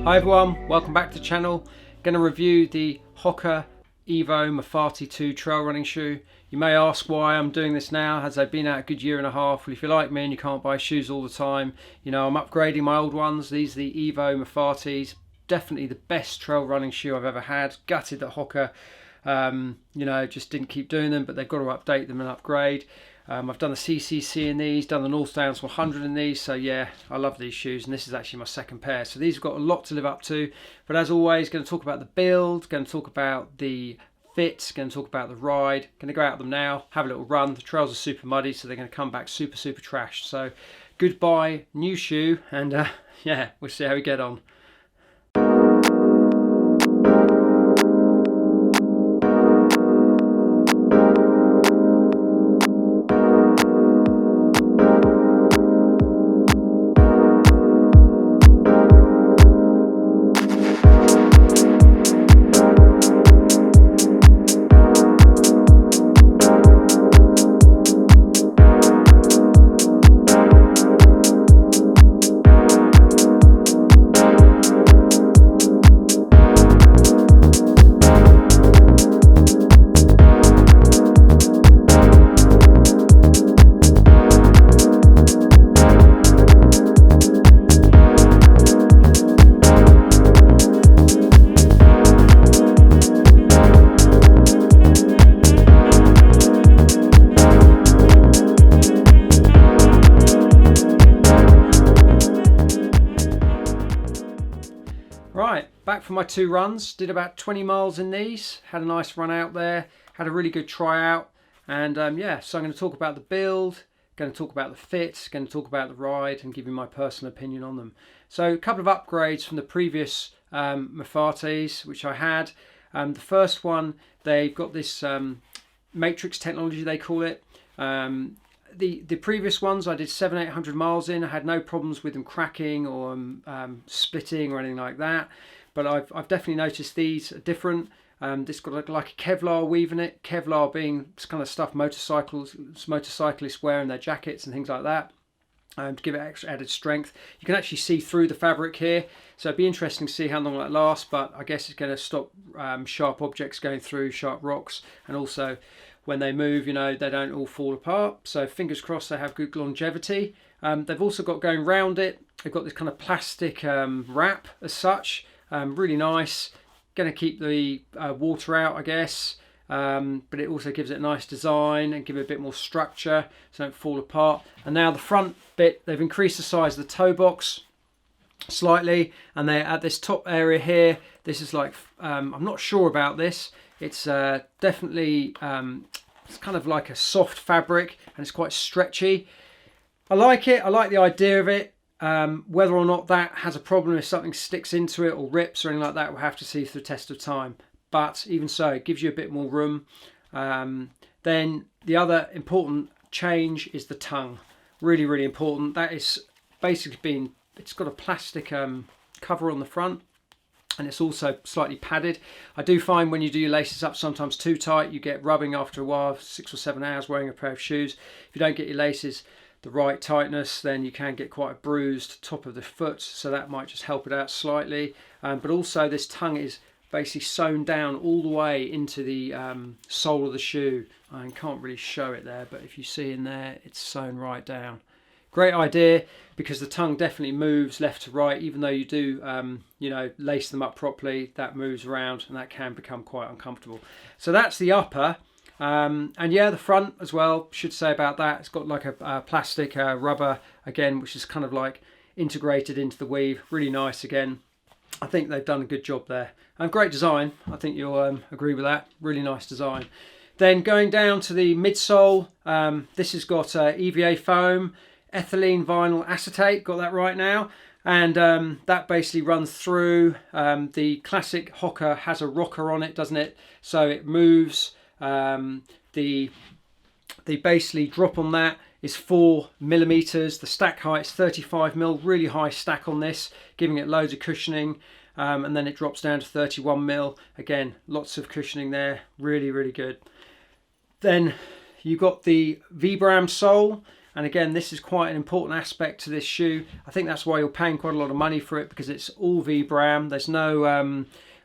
Hi everyone, welcome back to the channel. Going to review the Hoka Evo Mafate 2 trail running shoe. You may ask why I'm doing this now, as they've been out a good year and a half. Well, if you're like me and you can't buy shoes all the time, you know, I'm upgrading my old ones. These are the Evo Mafates. Definitely the best trail running shoe I've ever had. Gutted that Hoka, you know, just didn't keep doing them, but they've got to update them and upgrade. I've done the CCC in these, done the North Downs 100 in these, so yeah, I love these shoes, and this is actually my second pair. So these have got a lot to live up to, but as always, going to talk about the build, going to talk about the fit, going to talk about the ride, going to go out of them now, have a little run. The trails are super muddy, so they're going to come back super trashed. So goodbye, new shoe, and yeah, we'll see how we get on. Right, back for my two runs. Did about 20 miles in these. Had a nice run out there. Had a really good tryout. And yeah, so I'm going to talk about the build, going to talk about the fit, going to talk about the ride, and give you my personal opinion on them. So a couple of upgrades from the previous Mafates, which I had. The first one, they've got this matrix technology, they call it. The previous ones I did 700-800 miles in. I had no problems with them cracking or splitting or anything like that, but I've definitely noticed these are different. This got like a Kevlar weave in it. Kevlar being kind of stuff motorcyclists wear in their jackets and things like that, to give it extra added strength. You can actually see through the fabric here, so it'd be interesting to see how long that lasts, but I guess it's going to stop sharp objects going through, sharp rocks, and also when they move, you know, they don't all fall apart. So fingers crossed they have good longevity. They've also got going round it, they've got this kind of plastic wrap as such. Really nice. Going to keep the water out, I guess. But it also gives it a nice design and give it a bit more structure so it don't fall apart. And now the front bit, they've increased the size of the toe box slightly, and they're at this top area here. This is like, I'm not sure about this. It's definitely, it's kind of like a soft fabric, and it's quite stretchy. I like it. I like the idea of it. Whether or not that has a problem if something sticks into it or rips or anything like that, we'll have to see through the test of time. But even so, it gives you a bit more room. Then the other important change is the tongue. Really important. That is basically it's got a plastic cover on the front, and it's also slightly padded. I do find when you do your laces up sometimes too tight, you get rubbing after a while, 6 or 7 hours wearing a pair of shoes. If you don't get your laces the right tightness, then you can get quite a bruised top of the foot, so that might just help it out slightly. But also this tongue is basically sewn down all the way into the sole of the shoe. I can't really show it there, but if you see in there, it's sewn right down. Great idea, because the tongue definitely moves left to right. Even though you do you know, lace them up properly, that moves around and that can become quite uncomfortable. So that's the upper. And yeah, the front as well, should say about that, it's got like a plastic rubber again, which is kind of like integrated into the weave. Really nice again. I think they've done a good job there, and great design. I think you'll agree with that. Really nice design. Then going down to the midsole, this has got EVA foam, ethylene vinyl acetate, got that right now. And that basically runs through. The classic Hoka has a rocker on it, doesn't it? So it moves. The basically drop on that is 4mm. The stack height is 35mm, really high stack on this, giving it loads of cushioning. And then it drops down to 31mm. Again, lots of cushioning there, really, really good. Then you've got the Vibram sole. And again, this is quite an important aspect to this shoe. I think that's why you're paying quite a lot of money for it, because it's all Vibram. There's no,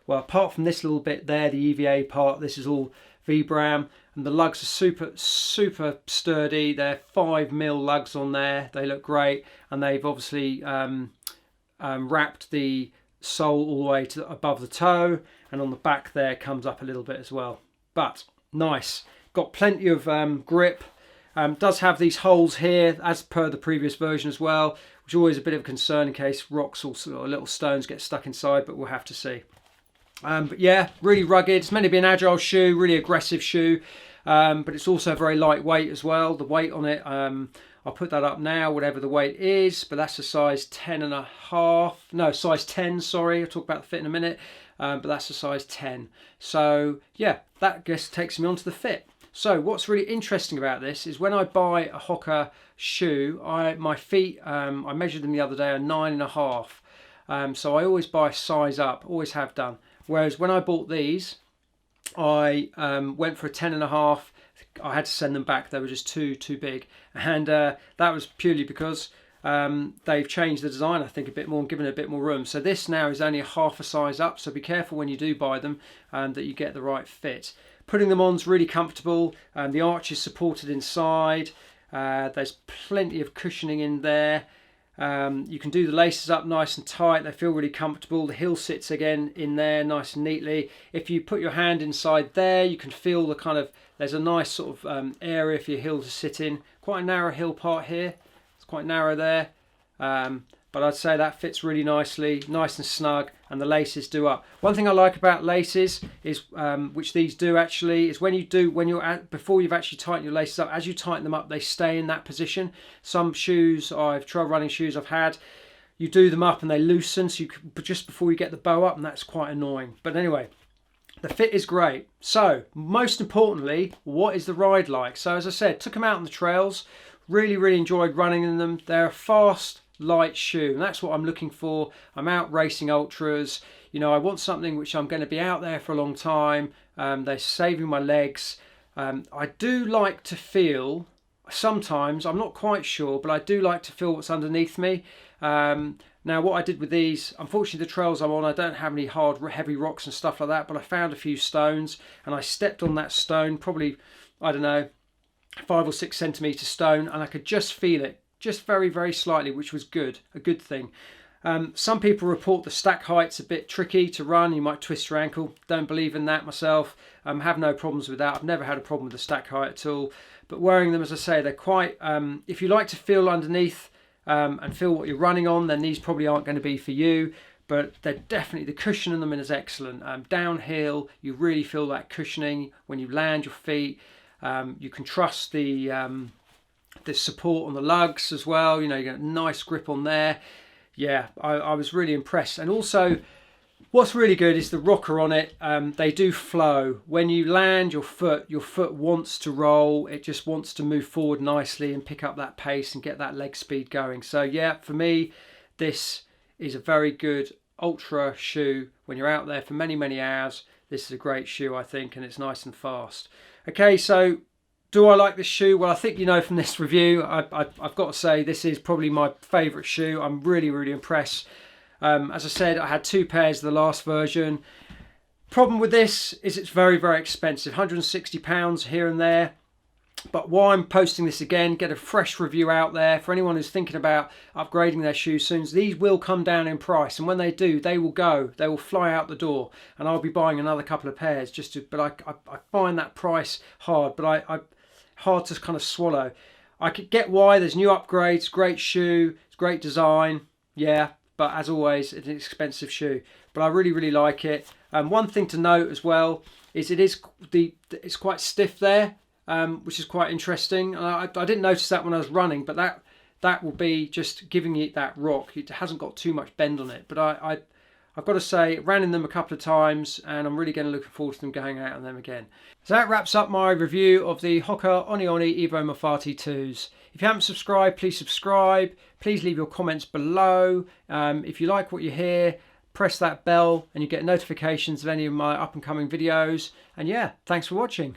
well, apart from this little bit there, the EVA part, this is all Vibram. And the lugs are super, super sturdy. They're 5mm lugs on there. They look great. And they've obviously wrapped the sole all the way to above the toe. And on the back there comes up a little bit as well. But nice. Got plenty of grip. Does have these holes here as per the previous version as well, which is always a bit of a concern in case rocks or little stones get stuck inside, but we'll have to see. But yeah, really rugged. It's meant to be an agile shoe, really aggressive shoe, but it's also very lightweight as well. The weight on it, I'll put that up now, whatever the weight is, but that's a size 10.5, no, size 10, sorry, I'll talk about the fit in a minute, but that's a size 10. So yeah, that I guess takes me on to the fit. So what's really interesting about this is when I buy a Hoka shoe, my feet, I measured them the other day, are 9.5. So I always buy a size up, always have done. Whereas when I bought these, I went for a 10.5. I had to send them back. They were just too big. And that was purely because they've changed the design, I think, a bit more and given it a bit more room. So this now is only a half a size up. So be careful when you do buy them that you get the right fit. Putting them on is really comfortable. The arch is supported inside. There's plenty of cushioning in there. You can do the laces up nice and tight. They feel really comfortable. The heel sits again in there nice and neatly. If you put your hand inside there, you can feel the kind of, there's a nice sort of area for your heel to sit in. Quite a narrow heel part here. It's quite narrow there. But I'd say that fits really nicely, nice and snug, and the laces do up. One thing I like about laces is, which these do actually, is before you've actually tightened your laces up, as you tighten them up, they stay in that position. Some shoes, trail running shoes I've had, you do them up and they loosen, so just before you get the bow up, and that's quite annoying. But anyway, the fit is great. So, most importantly, what is the ride like? So as I said, took them out on the trails, really, really enjoyed running in them. They're a fast, light shoe, and that's what I'm looking for. I'm out racing ultras, you know, I want something which I'm going to be out there for a long time. They're saving my legs. I do like to feel, sometimes, I'm not quite sure, but I do like to feel what's underneath me. Now what I did with these, unfortunately the trails I'm on, I don't have any hard heavy rocks and stuff like that, but I found a few stones and I stepped on that stone, probably, I don't know, 5 or 6 centimetre stone, and I could just feel it, just very, very slightly, which was good, a good thing. Some people report the stack height's a bit tricky to run. You might twist your ankle. Don't believe in that myself. Have no problems with that. I've never had a problem with the stack height at all. But wearing them, as I say, they're quite, if you like to feel underneath and feel what you're running on, then these probably aren't going to be for you. But they're definitely, the cushion in them is excellent. Downhill, you really feel that cushioning when you land your feet. You can trust the support on the lugs as well. You know, you get a nice grip on there. Yeah, I was really impressed. And also, what's really good is the rocker on it. They do flow. When you land, your foot wants to roll. It just wants to move forward nicely and pick up that pace and get that leg speed going. So yeah, for me, this is a very good ultra shoe. When you're out there for many, many hours, this is a great shoe, I think, and it's nice and fast. Okay, so do I like this shoe? Well, I think you know from this review, I've got to say this is probably my favourite shoe. I'm really, really impressed. As I said, I had 2 pairs of the last version. Problem with this is it's very, very expensive, £160 here and there. But why I'm posting this again, get a fresh review out there for anyone who's thinking about upgrading their shoes soon. These will come down in price, and when they do, they will fly out the door, and I'll be buying another couple of pairs just to. But I find that price hard, but hard to kind of swallow. I could get why there's new upgrades, great shoe, it's great design, yeah. But as always, it's an expensive shoe. But I really, really like it. One thing to note as well is it's quite stiff there. Which is quite interesting. I didn't notice that when I was running, but that will be just giving it that rock. It hasn't got too much bend on it, but I've got to say, ran in them a couple of times, and I'm really looking forward to them going out on them again. So that wraps up my review of the Hoka Oni Evo Mafate 2s. If you haven't subscribed, please subscribe. Please leave your comments below. If you like what you hear, press that bell and you get notifications of any of my up and coming videos. And yeah, thanks for watching.